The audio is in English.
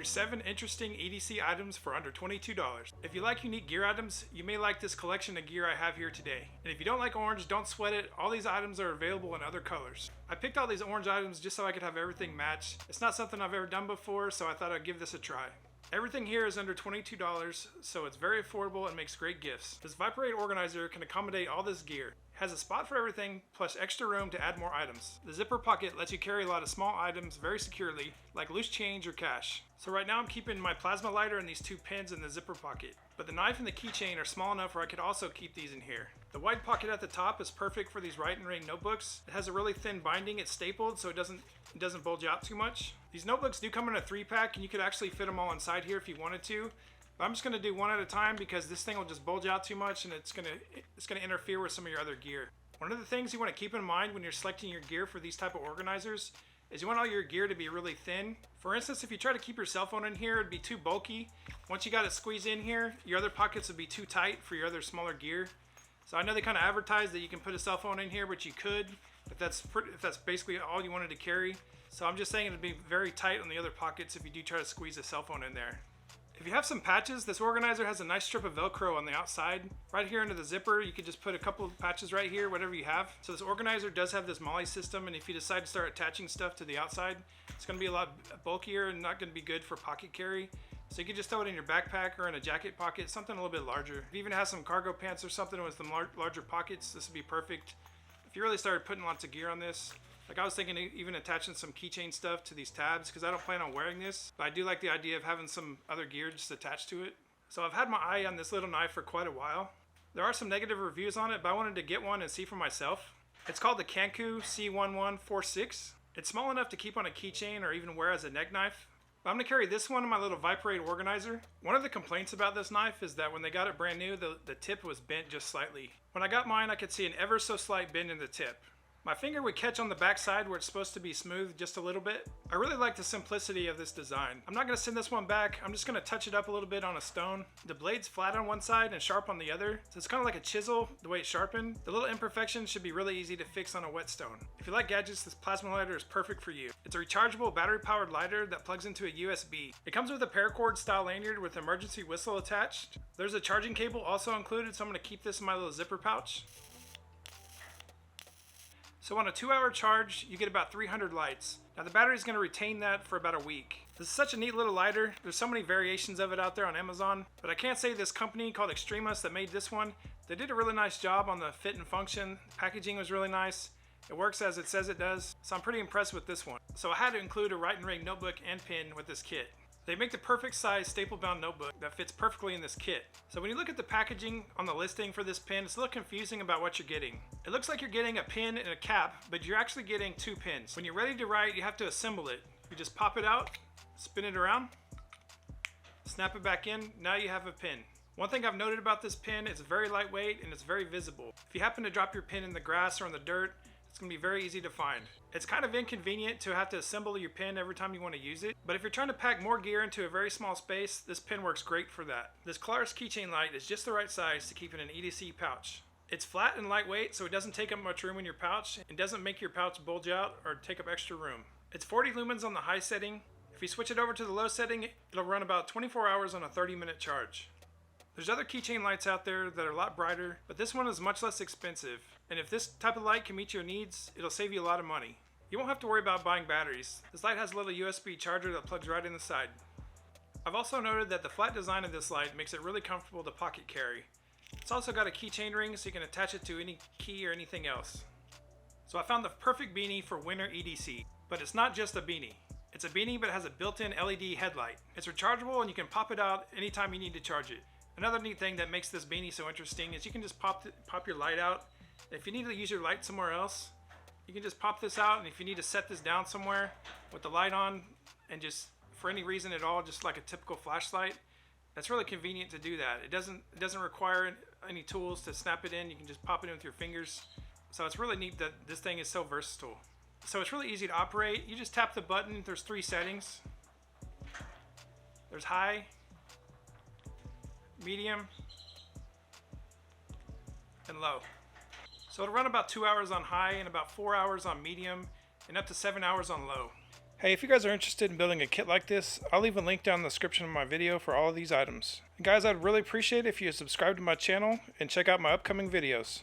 through 7 interesting EDC items for under $22. If you like unique gear items, you may like this collection of gear I have here today. And if you don't like orange, don't sweat it. All these items are available in other colors. I picked all these orange items just so I could have everything match. It's not something I've ever done before, so I thought I'd give this a try. Everything here is under $22, so it's very affordable and makes great gifts. This Viperade Organizer can accommodate all this gear. It has a spot for everything, plus extra room to add more items. The zipper pocket lets you carry a lot of small items very securely, like loose change or cash. So right now I'm keeping my plasma lighter and these 2 pins in the zipper pocket. But the knife and the keychain are small enough where I could also keep these in here. The wide pocket at the top is perfect for these write and ring notebooks. It has a really thin binding, it's stapled so it doesn't bulge out too much. These notebooks do come in a 3-pack and you could actually fit them all inside here if you wanted to. But I'm just going to do one at a time because this thing will just bulge out too much and it's going to interfere with some of your other gear. One of the things you want to keep in mind when you're selecting your gear for these type of organizers is you want all your gear to be really thin. For instance, if you try to keep your cell phone in here, it'd be too bulky. Once you got it squeezed in here, your other pockets would be too tight for your other smaller gear. So I know they kind of advertise that you can put a cell phone in here, but you could if that's basically all you wanted to carry. So I'm just saying it'd be very tight on the other pockets if you do try to squeeze a cell phone in there. If you have some patches, this organizer has a nice strip of Velcro on the outside. Right here under the zipper, you could just put a couple of patches right here, whatever you have. So this organizer does have this MOLLE system, and if you decide to start attaching stuff to the outside, it's going to be a lot bulkier and not going to be good for pocket carry. So you can just throw it in your backpack or in a jacket pocket, something a little bit larger. If you even have some cargo pants or something with some larger pockets, this would be perfect. If you really started putting lots of gear on this, like I was thinking of even attaching some keychain stuff to these tabs because I don't plan on wearing this, but I do like the idea of having some other gear just attached to it. So I've had my eye on this little knife for quite a while. There are some negative reviews on it, but I wanted to get one and see for myself. It's called the Kanku C1146. It's small enough to keep on a keychain or even wear as a neck knife. But I'm going to carry this one in my little Viperade Organizer. One of the complaints about this knife is that when they got it brand new, the tip was bent just slightly. When I got mine, I could see an ever so slight bend in the tip. My finger would catch on the back side where it's supposed to be smooth just a little bit. I really like the simplicity of this design. I'm not going to send this one back. I'm just going to touch it up a little bit on a stone. The blade's flat on one side and sharp on the other, so it's kind of like a chisel the way it's sharpened. The little imperfections should be really easy to fix on a whetstone. If you like gadgets, this plasma lighter is perfect for you. It's a rechargeable battery-powered lighter that plugs into a USB. It comes with a paracord style lanyard with emergency whistle attached. There's a charging cable also included, so I'm going to keep this in my little zipper pouch. So on a 2-hour charge, you get about 300 lights. Now the battery is going to retain that for about a week. This is such a neat little lighter. There's so many variations of it out there on Amazon, but I can't say this company called Extremis that made this one, they did a really nice job on the fit and function. The packaging was really nice. It works as it says it does, so I'm pretty impressed with this one. So I had to include a write and ring notebook and pen with this kit. They make the perfect size staple bound notebook that fits perfectly in this kit. So when you look at the packaging on the listing for this pen, it's a little confusing about what you're getting. It looks like you're getting a pin and a cap, but you're actually getting 2 pins. When you're ready to write, you have to assemble it. You just pop it out, spin it around, snap it back in, now you have a pin. One thing I've noted about this pen, it's very lightweight and it's very visible. If you happen to drop your pen in the grass or in the dirt, it's going to be very easy to find. It's kind of inconvenient to have to assemble your pen every time you want to use it, but if you're trying to pack more gear into a very small space, this pen works great for that. This Klaurus keychain light is just the right size to keep in an EDC pouch. It's flat and lightweight, so it doesn't take up much room in your pouch and doesn't make your pouch bulge out or take up extra room. It's 40 lumens on the high setting. If you switch it over to the low setting, it'll run about 24 hours on a 30-minute charge. There's other keychain lights out there that are a lot brighter, but this one is much less expensive. And if this type of light can meet your needs, it'll save you a lot of money. You won't have to worry about buying batteries. This light has a little USB charger that plugs right in the side. I've also noted that the flat design of this light makes it really comfortable to pocket carry. It's also got a keychain ring so you can attach it to any key or anything else. So I found the perfect beanie for winter EDC. But it's not just a beanie. It's a beanie but it has a built-in LED headlight. It's rechargeable and you can pop it out anytime you need to charge it. Another neat thing that makes this beanie so interesting is you can just pop your light out. If you need to use your light somewhere else, you can just pop this out, and if you need to set this down somewhere with the light on and just for any reason at all, just like a typical flashlight, that's really convenient to do that. It doesn't require any tools to snap it in. You can just pop it in with your fingers. So it's really neat that this thing is so versatile. So it's really easy to operate. You just tap the button. There's 3 settings. There's high, medium, and low. So it'll run about 2 hours on high and about 4 hours on medium and up to 7 hours on low. Hey, if you guys are interested in building a kit like this, I'll leave a link down in the description of my video for all of these items. And guys, I'd really appreciate it if you subscribe to my channel and check out my upcoming videos.